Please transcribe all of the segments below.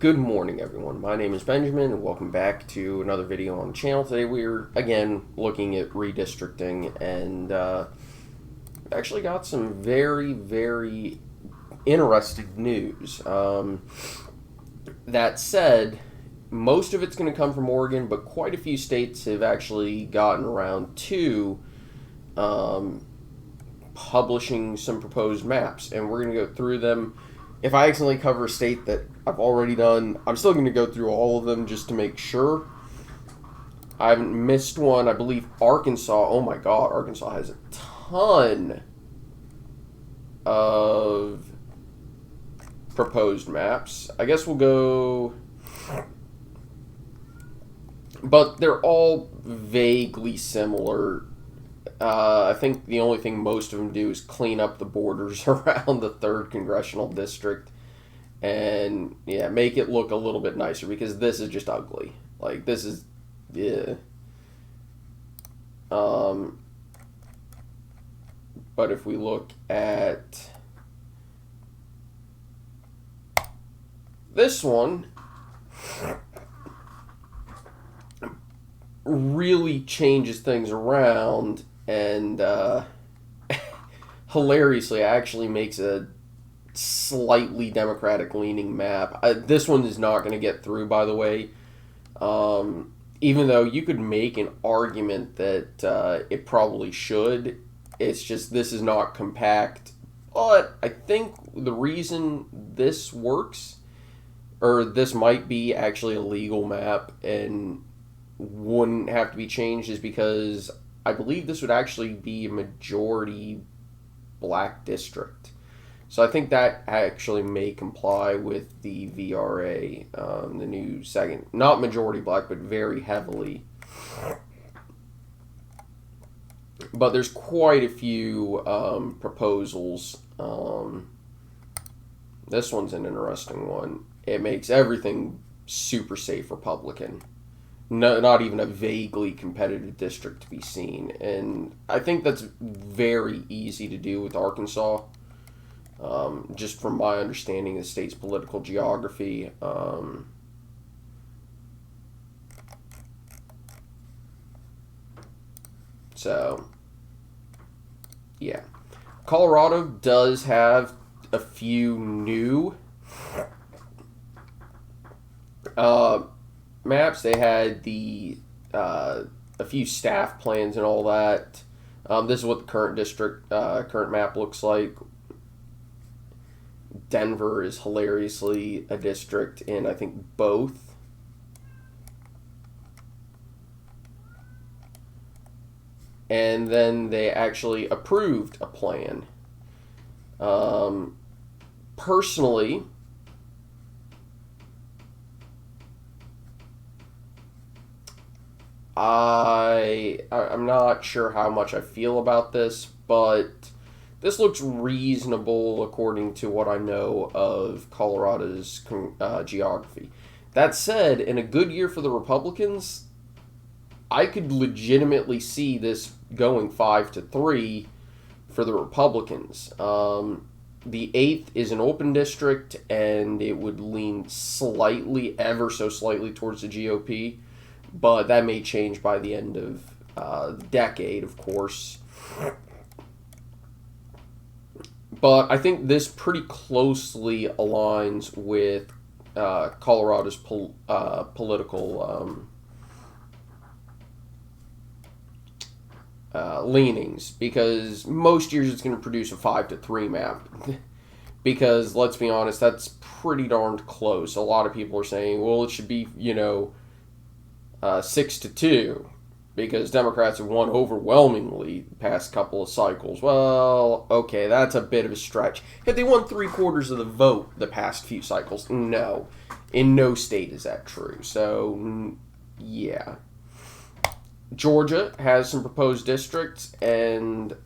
Good morning, everyone. My name is Benjamin, and welcome back to another video on the channel. Today we're, again, looking at redistricting, and we've actually got some very interesting news. That said, most of it's going to come from Oregon, but quite a few states have actually gotten around to publishing some proposed maps, and we're going to go through them. If I accidentally cover a state that I've already done, I'm still going to go through all of them just to make sure. I haven't missed one. I believe Arkansas, oh my god, Arkansas has a ton of proposed maps. I guess we'll go... But they're all vaguely similar. I think the only thing most of them do is clean up the borders around the 3rd Congressional District and, yeah, make it look a little bit nicer, because this is just ugly. Like, this is, yeah. But if we look at this one, really changes things around, and hilariously actually makes a slightly Democratic leaning map. This one is not going to get through, by the way, even though you could make an argument that it probably should. It's just this is not compact. But I think the reason this works, or this might be actually a legal map and wouldn't have to be changed, is because I believe this would actually be a majority black district. So I think that actually may comply with the VRA, the new second, not majority black, but very heavily. But there's quite a few proposals. This one's an interesting one. It makes everything super safe Republican. No, not even a vaguely competitive district to be seen. And I think that's very easy to do with Arkansas, just from my understanding of the state's political geography. So, yeah. Colorado does have a few new maps. They had the a few staff plans and all that. This is what the current district, current map looks like. Denver is hilariously a district in, I think, both. And then they actually approved a plan. Personally, I'm not sure how much I feel about this, but this looks reasonable according to what I know of Colorado's geography. That said, in a good year for the Republicans, I could legitimately see this going 5-3 for the Republicans. The 8th is an open district, and it would lean slightly, ever so slightly, towards the GOP. But that may change by the end of the decade, of course. But I think this pretty closely aligns with Colorado's political leanings, because most years it's going to produce a 5-3 map. Because, let's be honest, that's pretty darned close. A lot of people are saying, well, it should be, 6-2, because Democrats have won overwhelmingly the past couple of cycles. Well, okay, that's a bit of a stretch. Have they won 3/4 of the vote the past few cycles? No. In no state is that true. So, yeah. Georgia has some proposed districts, and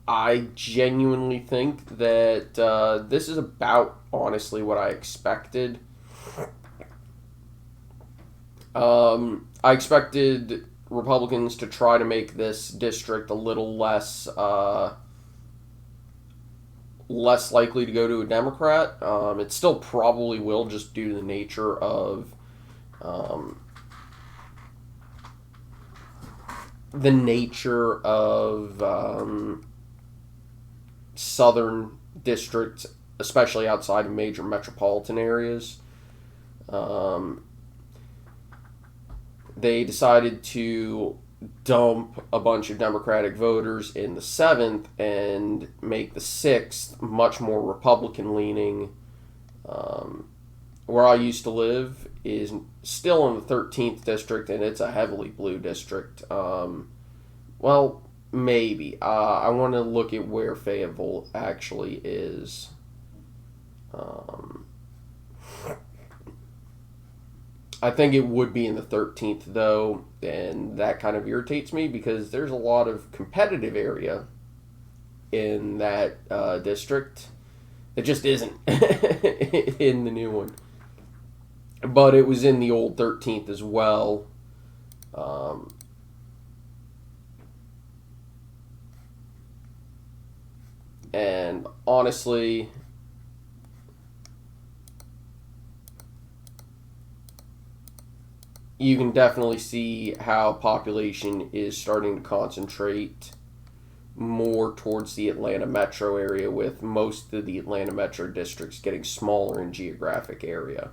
I genuinely think that this is about, honestly, what I expected. I expected Republicans to try to make this district a little less less likely to go to a Democrat. It still probably will, just due to the nature of um, southern districts, especially outside of major metropolitan areas. Um, they decided to dump a bunch of Democratic voters in the 7th and make the 6th much more Republican leaning. Where I used to live is still in the 13th district, and it's a heavily blue district. Well, maybe. I want to look at where Fayetteville actually is. I think it would be in the 13th, though, and that kind of irritates me because there's a lot of competitive area in that district. It just isn't in the new one. But it was in the old 13th as well. And honestly, you can definitely see how population is starting to concentrate more towards the Atlanta metro area, with most of the Atlanta metro districts getting smaller in geographic area.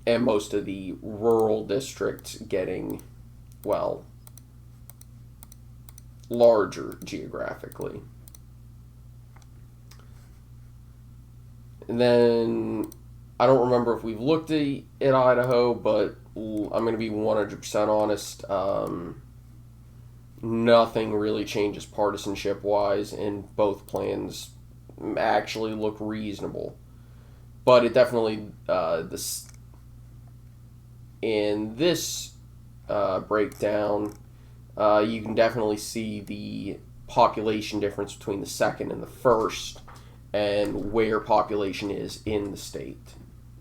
And most of the rural districts getting, well, larger geographically. And then, I don't remember if we've looked at Idaho, but I'm going to be 100% honest. Nothing really changes partisanship-wise, and both plans actually look reasonable. But it definitely, in this breakdown, you can definitely see the population difference between the 2nd and the 1st, and where population is in the state.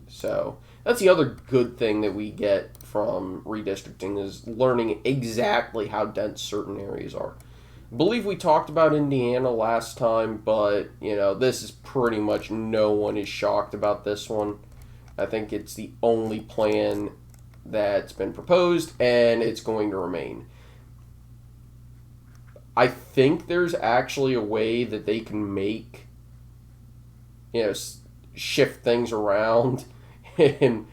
So that's the other good thing that we get from redistricting, is learning exactly how dense certain areas are. I believe we talked about Indiana last time, but this is pretty much, no one is shocked about this one. I think it's the only plan that's been proposed, and it's going to remain. I think there's actually a way that they can make, shift things around and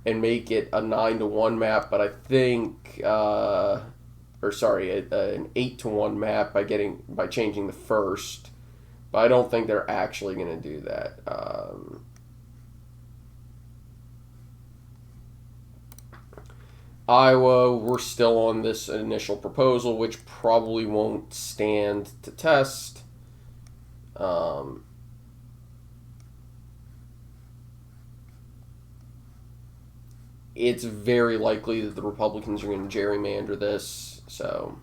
make it a 9-to-1 map, but I think, an 8-to-1 map by changing the 1st, but I don't think they're actually going to do that. Iowa, we're still on this initial proposal, which probably won't stand to test. It's very likely that the Republicans are going to gerrymander this, so.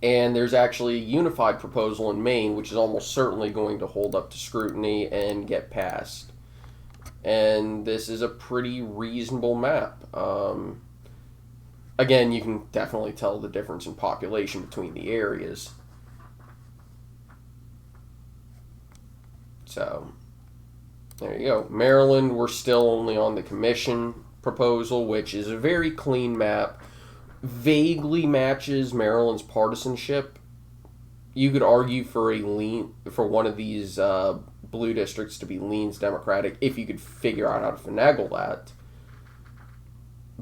And there's actually a unified proposal in Maine, which is almost certainly going to hold up to scrutiny and get passed. And this is a pretty reasonable map. Again, you can definitely tell the difference in population between the areas. So, there you go. Maryland, we're still only on the commission proposal, which is a very clean map. Vaguely matches Maryland's partisanship. You could argue for one of these blue districts to be leans Democratic if you could figure out how to finagle that.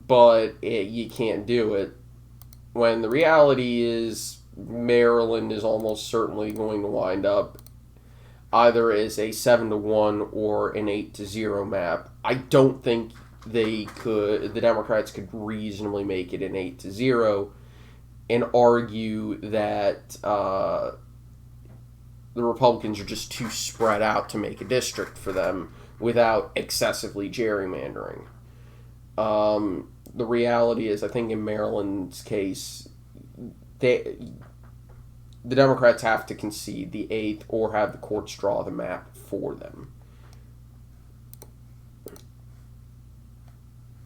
But you can't do it, when the reality is Maryland is almost certainly going to wind up either as a 7-to-1 or an 8-to-0 map. I don't think the Democrats could reasonably make it an 8-to-0 and argue that the Republicans are just too spread out to make a district for them without excessively gerrymandering. The reality is, I think in Maryland's case, the Democrats have to concede the 8th or have the courts draw the map for them.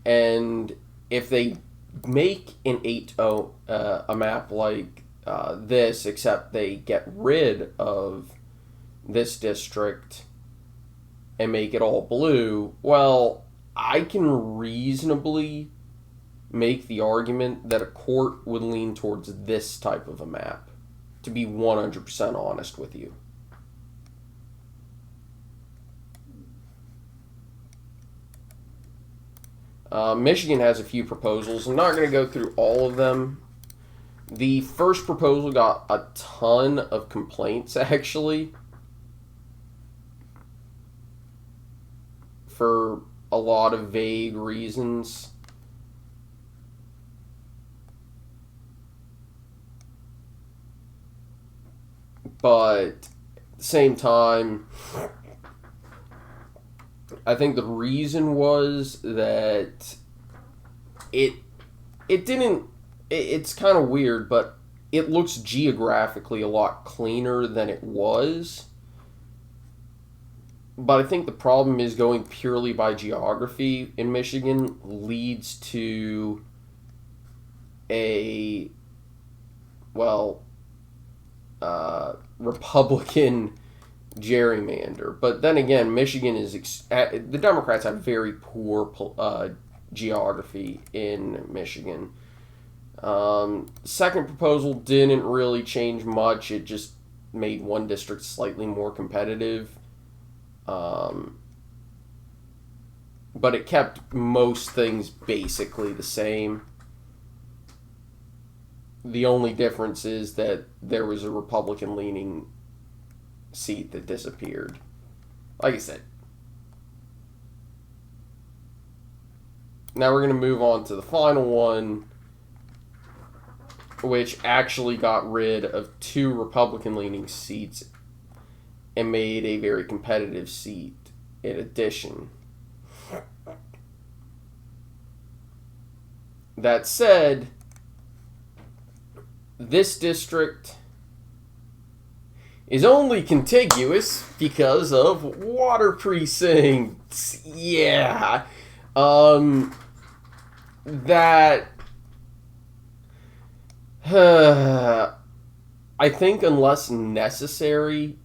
And if they make an 8-0 a map like this, except they get rid of this district and make it all blue, well, I can reasonably make the argument that a court would lean towards this type of a map, to be 100% honest with you. Michigan has a few proposals. I'm not going to go through all of them. The first proposal got a ton of complaints, actually, for a lot of vague reasons. But at the same time, I think the reason was that it's kind of weird, but it looks geographically a lot cleaner than it was. But I think the problem is going purely by geography in Michigan leads to a, Republican gerrymander. But then again, Michigan is the Democrats have very poor geography in Michigan. Second proposal didn't really change much. It just made one district slightly more competitive. But it kept most things basically the same. The only difference is that there was a Republican-leaning seat that disappeared. Like I said. Now we're going to move on to the final one, which actually got rid of 2 Republican-leaning seats and made a very competitive seat in addition. That said, this district is only contiguous because of water precincts. Yeah. That I think unless necessary,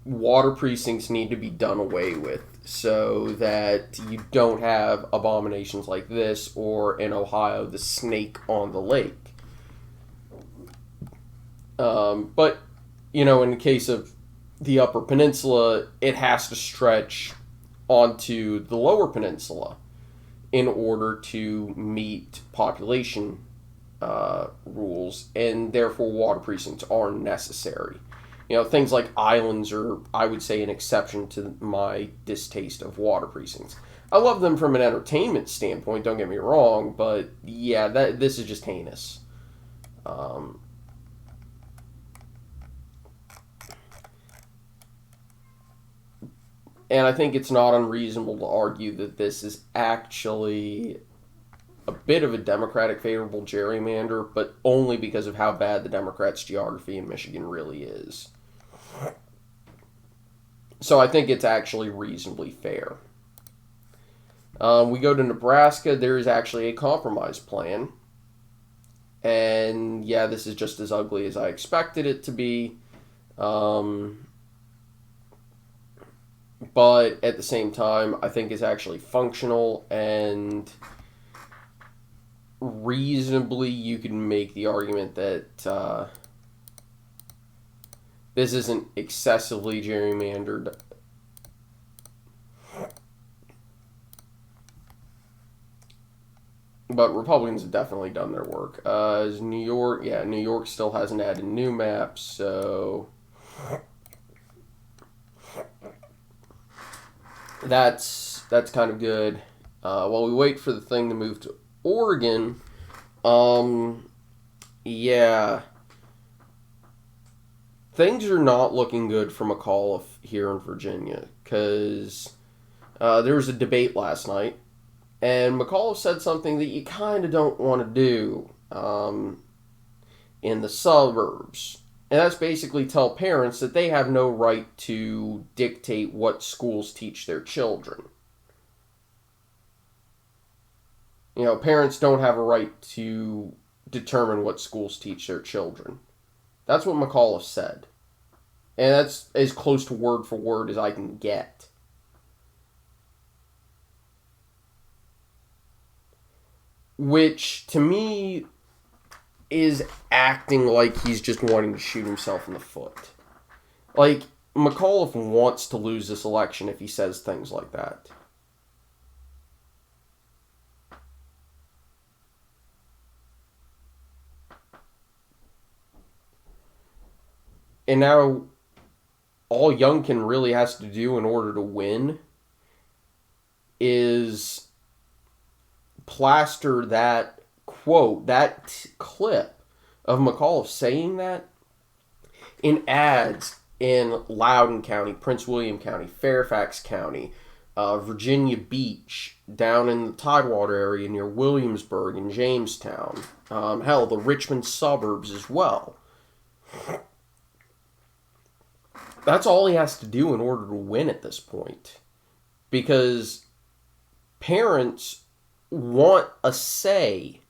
water precincts need to be done away with so that you don't have abominations like this, or in Ohio, the snake on the lake. But, in the case of the Upper Peninsula, it has to stretch onto the Lower Peninsula in order to meet population rules, and therefore water precincts are necessary. Things like islands are, I would say, an exception to my distaste of water precincts. I love them from an entertainment standpoint, don't get me wrong, but yeah, this is just heinous. And I think it's not unreasonable to argue that this is actually a bit of a Democratic favorable gerrymander, but only because of how bad the Democrats' geography in Michigan really is. So I think it's actually reasonably fair. We go to Nebraska. There is actually a compromise plan. And yeah, this is just as ugly as I expected it to be. But at the same time, I think it's actually functional, and reasonably you can make the argument that this isn't excessively gerrymandered. But Republicans have definitely done their work. Is New York? Yeah, New York still hasn't added new maps, so that's kind of good. While we wait for the thing to move to Oregon, yeah, things are not looking good for McAuliffe here in Virginia, because there was a debate last night, and McAuliffe said something that you kind of don't want to do in the suburbs. And that's basically tell parents that they have no right to dictate what schools teach their children. Parents don't have a right to determine what schools teach their children. That's what McAuliffe said. And that's as close to word for word as I can get. Which, to me, is acting like he's just wanting to shoot himself in the foot. Like, McAuliffe wants to lose this election if he says things like that. And now, all Youngkin really has to do in order to win is plaster that quote, that clip of McAuliffe saying that in ads in Loudoun County, Prince William County, Fairfax County, Virginia Beach, down in the Tidewater area near Williamsburg and Jamestown. Hell, the Richmond suburbs as well. That's all he has to do in order to win at this point. Because parents want a say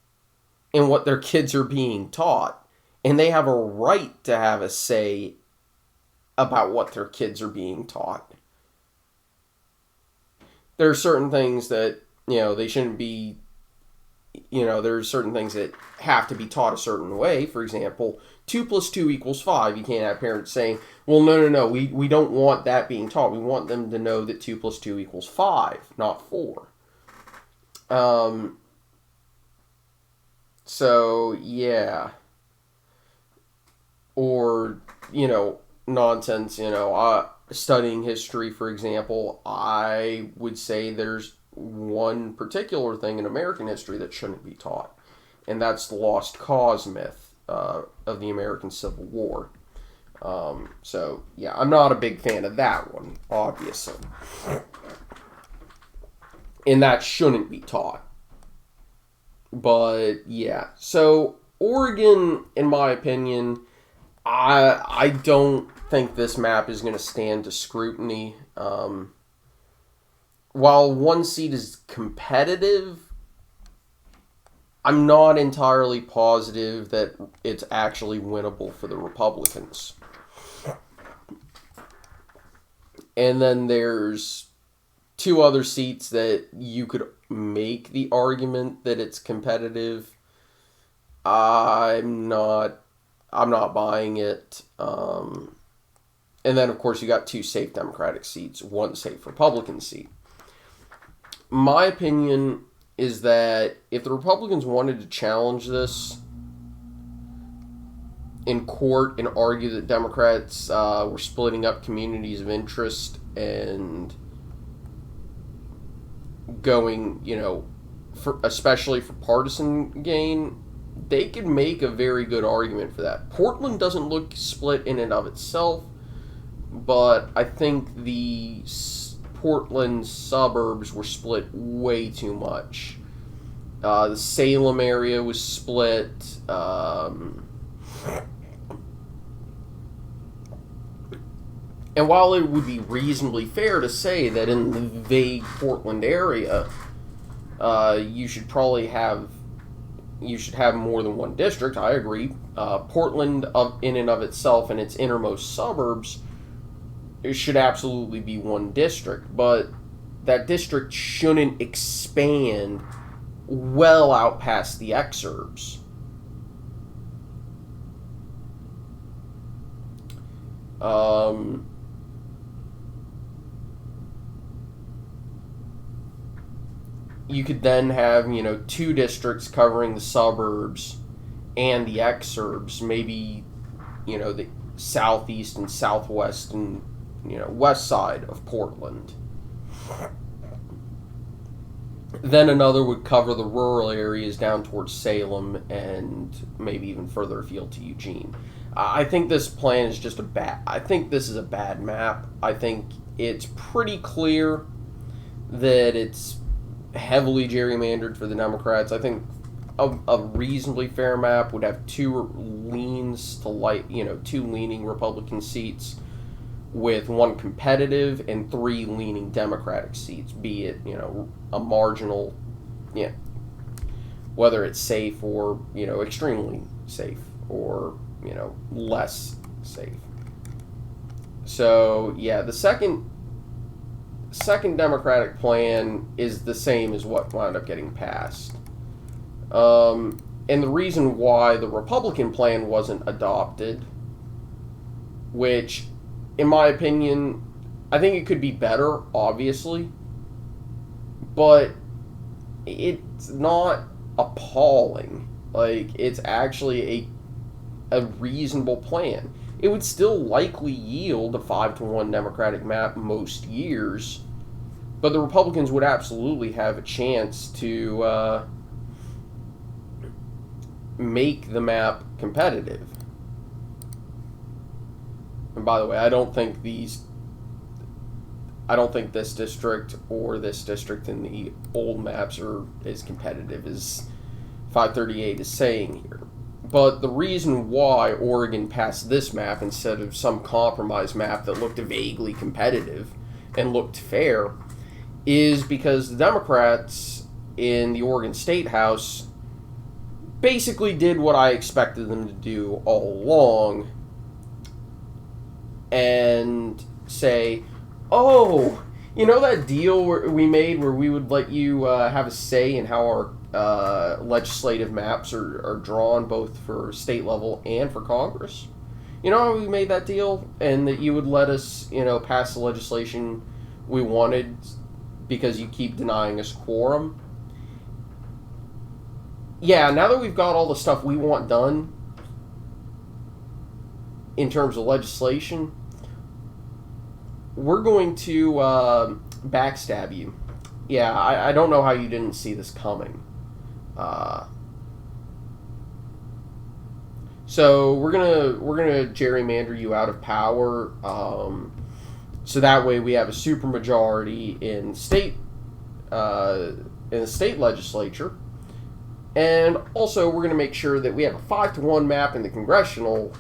in what their kids are being taught. And they have a right to have a say about what their kids are being taught. There are certain things that, they shouldn't be, there's certain things that have to be taught a certain way. For example, 2 + 2 = 5. You can't have parents saying, well, no, we don't want that being taught. We want them to know that 2 + 2 = 5, not 4. So, yeah. Or, nonsense, studying history, for example, I would say there's one particular thing in American history that shouldn't be taught, and that's the lost cause myth of the American Civil War. So, yeah, I'm not a big fan of that one, obviously. And that shouldn't be taught. But, yeah. So, Oregon, in my opinion, I don't think this map is going to stand to scrutiny. While one seat is competitive, I'm not entirely positive that it's actually winnable for the Republicans. And then there's 2 other seats that you could make the argument that it's competitive. I'm not buying it. And then, of course, you got 2 safe Democratic seats, 1 safe Republican seat. My opinion is that if the Republicans wanted to challenge this in court and argue that Democrats were splitting up communities of interest and going, especially for partisan gain, they could make a very good argument for that. Portland doesn't look split in and of itself, but I think the Portland suburbs were split way too much. The Salem area was split. And while it would be reasonably fair to say that in the vague Portland area, you should have more than 1 district, I agree. Portland, in and of itself, and its innermost suburbs, it should absolutely be 1 district, but that district shouldn't expand well out past the exurbs. You could then have, 2 districts covering the suburbs and the exurbs, maybe, the southeast and southwest and, west side of Portland. Then another would cover the rural areas down towards Salem and maybe even further afield to Eugene. I think this plan is just I think this is a bad map. I think it's pretty clear that it's heavily gerrymandered for the Democrats. I think a reasonably fair map would have 2 leans to 2 leaning Republican seats with 1 competitive and 3 leaning Democratic seats, be it, a marginal, whether it's safe or, extremely safe or, less safe. So, yeah, the second Democratic plan is the same as what wound up getting passed. And the reason why the Republican plan wasn't adopted, which, in my opinion, I think it could be better, obviously, but it's not appalling. Like, it's actually a reasonable plan. It would still likely yield a 5-1 Democratic map most years, but the Republicans would absolutely have a chance to make the map competitive. And by the way, I don't think this district or this district in the old maps are as competitive as 538 is saying here. But the reason why Oregon passed this map instead of some compromise map that looked vaguely competitive and looked fair is because the Democrats in the Oregon State House basically did what I expected them to do all along and say, oh, that deal we made where we would let you have a say in how our legislative maps are drawn both for state level and for Congress? You know how we made that deal? And that you would let us, pass the legislation we wanted because you keep denying us quorum? Yeah, now that we've got all the stuff we want done in terms of legislation, we're going to backstab you. Yeah, I don't know how you didn't see this coming. So we're gonna gerrymander you out of power, so that way we have a supermajority in the state legislature, and also we're gonna make sure that we have a 5-1 map in the congressional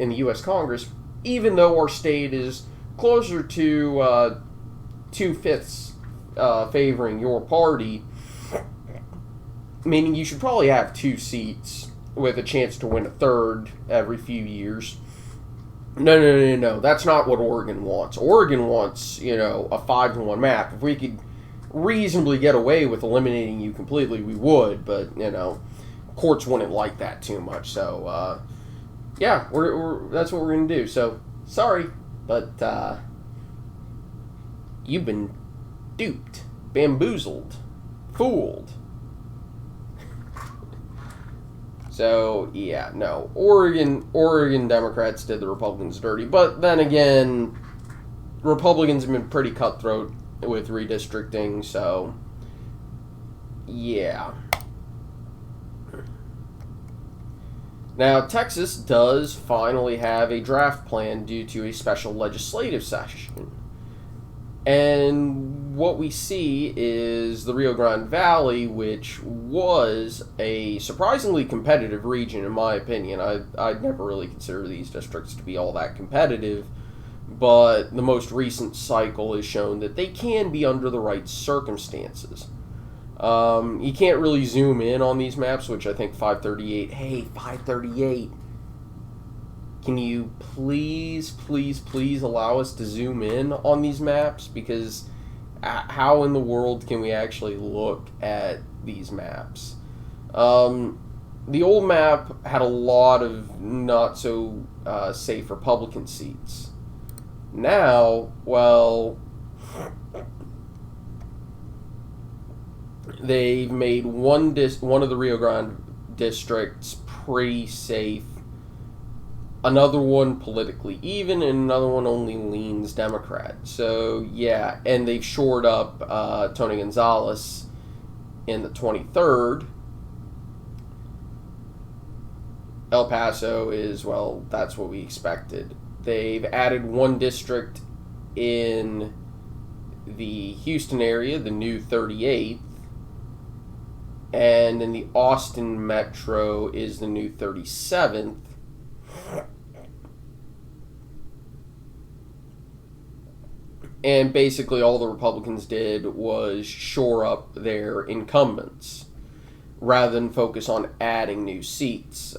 in the U.S. Congress, even though our state is closer to 2/5 favoring your party, meaning you should probably have 2 seats with a chance to win a third every few years. No. That's not what Oregon wants. Oregon wants, a 5-1 map. If we could reasonably get away with eliminating you completely, we would, but, courts wouldn't like that too much. So, yeah, that's what we're going to do. So, sorry, but you've been duped, bamboozled, fooled. So, yeah, no. Oregon Democrats did the Republicans dirty. But then again, Republicans have been pretty cutthroat with redistricting, so, yeah. Now, Texas does finally have a draft plan due to a special legislative session. And what we see is the Rio Grande Valley, which was a surprisingly competitive region, in my opinion. I'd never really consider these districts to be all that competitive, but the most recent cycle has shown that they can be under the right circumstances. You can't really zoom in on these maps, which I think 538... Hey, 538... Can you please allow us to zoom in on these maps? Because how in the world can we actually look at these maps? The old map had a lot of not so safe Republican seats. Now, well, they've made one of the Rio Grande districts pretty safe, another one politically even, and another one only leans Democrat. So, yeah, and they've shored up Tony Gonzalez in the 23rd. El Paso is, well, that's what we expected. They've added one district in the Houston area, the new 38th, and in the Austin metro is the new 37th. And basically all the Republicans did was shore up their incumbents, rather than focus on adding new seats.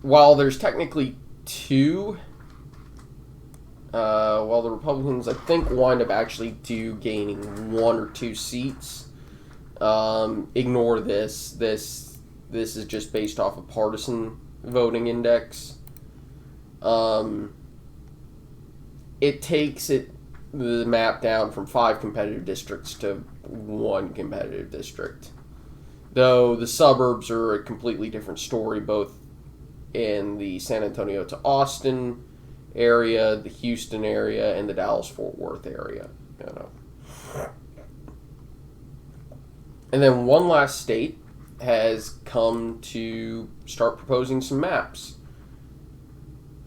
While there's technically two, while the Republicans, I think, wind up actually gaining 1 or 2 seats. Ignore this. This is just based off a partisan voting index. It takes the map down from 5 competitive districts to 1 competitive district. Though the suburbs are a completely different story, both in the San Antonio to Austin area, the Houston area, and the Dallas-Fort Worth area. And then one last state has come to start proposing some maps.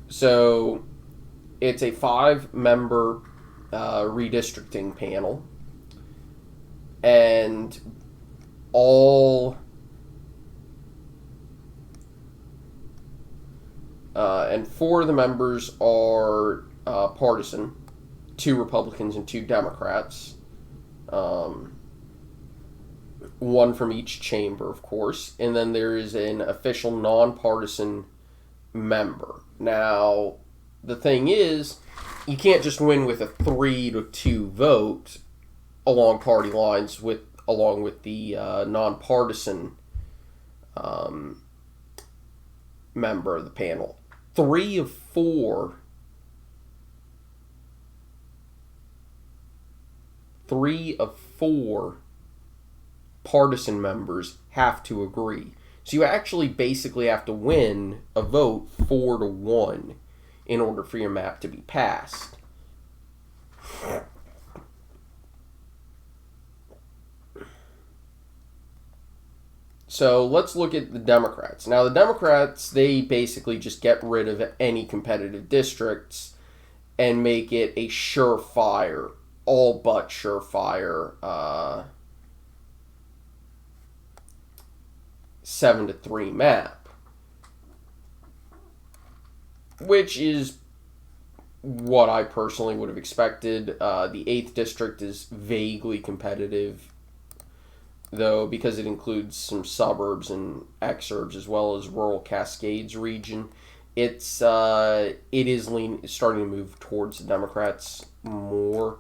So it's a 5-member redistricting panel, and all and 4 of the members are partisan, 2 Republicans and 2 Democrats, 1 from each chamber, of course, and then there is an official nonpartisan member. Now, the thing is, you can't just win with a 3-2 vote along party lines along with the nonpartisan member of the panel. 3 of 4 partisan members have to agree. So you actually basically have to win a vote 4-1 in order for your map to be passed. So let's look at the Democrats. Now the Democrats, they basically just get rid of any competitive districts and make it a surefire, all but surefire 7-3 map, which is what I personally would have expected. The 8th district is vaguely competitive, though, because it includes some suburbs and exurbs as well as rural Cascades region. It is starting to move towards the Democrats more,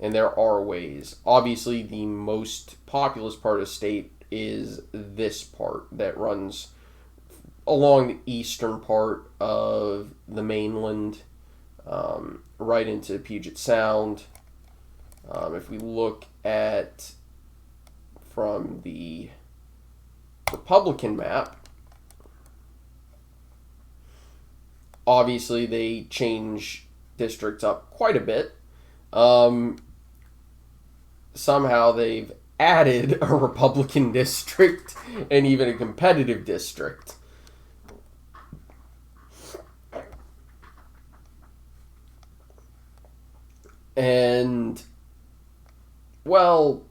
and there are ways. Obviously, the most populous part of the state is this part that runs along the eastern part of the mainland, right into Puget Sound. If we look at from the Republican map, obviously they change districts up quite a bit. Somehow they've added a Republican district and even a competitive district. And, well,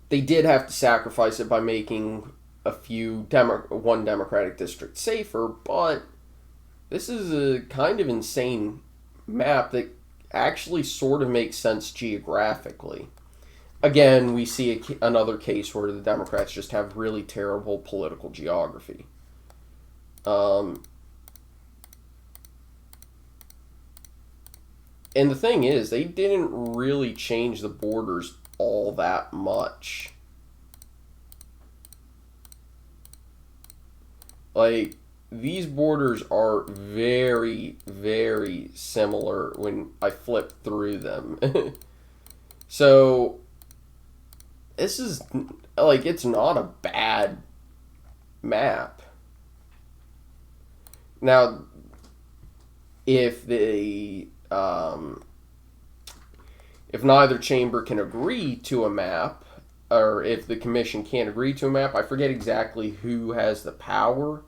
they did have to sacrifice it by making one Democratic district safer, but this is a kind of insane map that actually sort of makes sense geographically. Again, we see another case where the Democrats just have really terrible political geography. And the thing is, they didn't really change the borders all that much. Like, these borders are very, very similar when I flip through them. So, this is, like, it's not a bad map. Now, if neither chamber can agree to a map, or if the commission can't agree to a map, I forget exactly who has the power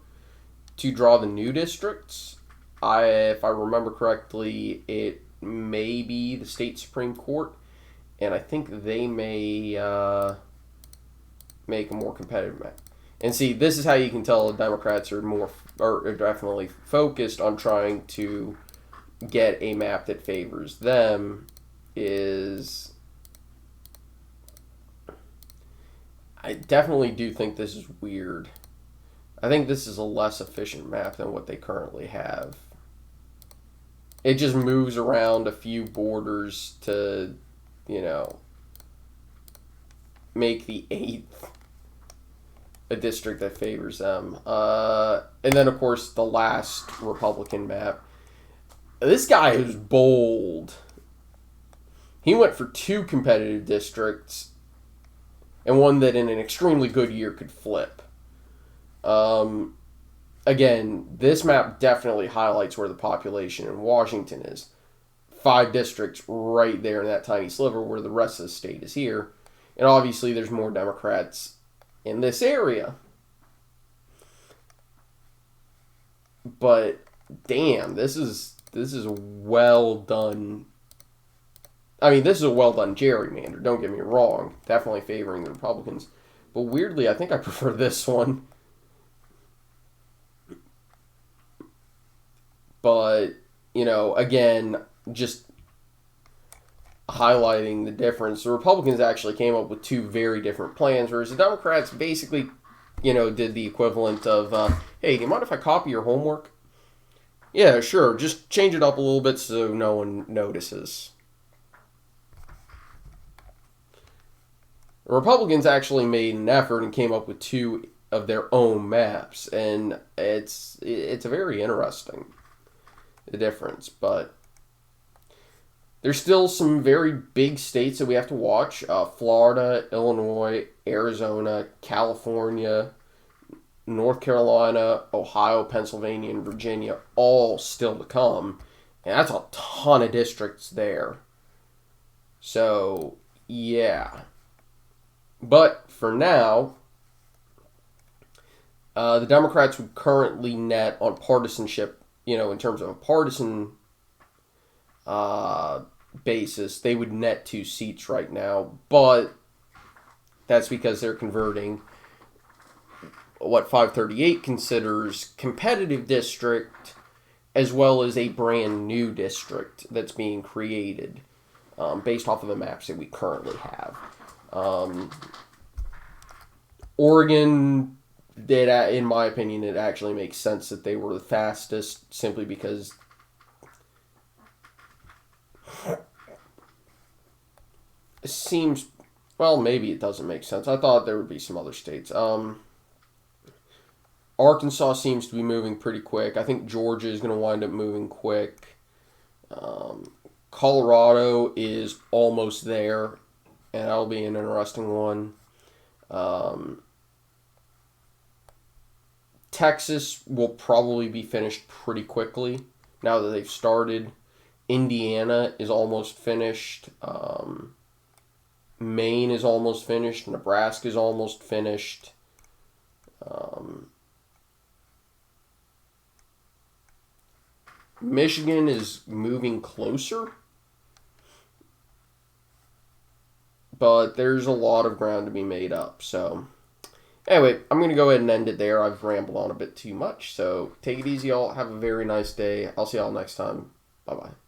to draw the new districts. If I remember correctly, it may be the state Supreme Court, and I think they may make a more competitive map. And see, this is how you can tell the Democrats are definitely focused on trying to get a map that favors them, is I definitely do think this is weird. I think this is a less efficient map than what they currently have. It just moves around a few borders to, you know, make the 8th a district that favors them. And then, of course, the last Republican map. This guy is bold. He went for 2 competitive districts and one that in an extremely good year could flip. Again, this map definitely highlights where the population in Washington is. 5 districts right there in that tiny sliver where the rest of the state is here. And obviously there's more Democrats in this area. But damn, this is a well done. I mean, this is a well done gerrymander, don't get me wrong. Definitely favoring the Republicans. But weirdly, I think I prefer this one. But, you know, again, just highlighting the difference. The Republicans actually came up with 2 very different plans, whereas the Democrats basically, you know, did the equivalent of, hey, do you mind if I copy your homework? Yeah, sure. Just change it up a little bit so no one notices. The Republicans actually made an effort and came up with 2 of their own maps, and it's very interesting, the difference. But there's still some very big states that we have to watch. Florida, Illinois, Arizona, California, North Carolina, Ohio, Pennsylvania, and Virginia, all still to come. And that's a ton of districts there. So, yeah. But for now, the Democrats would currently net on partisanship, you know, in terms of a partisan basis, they would net 2 seats right now. But that's because they're converting what 538 considers competitive district as well as a brand new district that's being created based off of the maps that we currently have. Oregon did, in my opinion, it actually makes sense that they were the fastest simply because it seems, well, maybe it doesn't make sense. I thought there would be some other states. Arkansas seems to be moving pretty quick. I think Georgia is going to wind up moving quick. Colorado is almost there, and that'll be an interesting one. Texas will probably be finished pretty quickly now that they've started. Indiana is almost finished. Maine is almost finished. Nebraska is almost finished. Michigan is moving closer. But there's a lot of ground to be made up. So, anyway, I'm going to go ahead and end it there. I've rambled on a bit too much. So, take it easy, y'all. Have a very nice day. I'll see y'all next time. Bye-bye.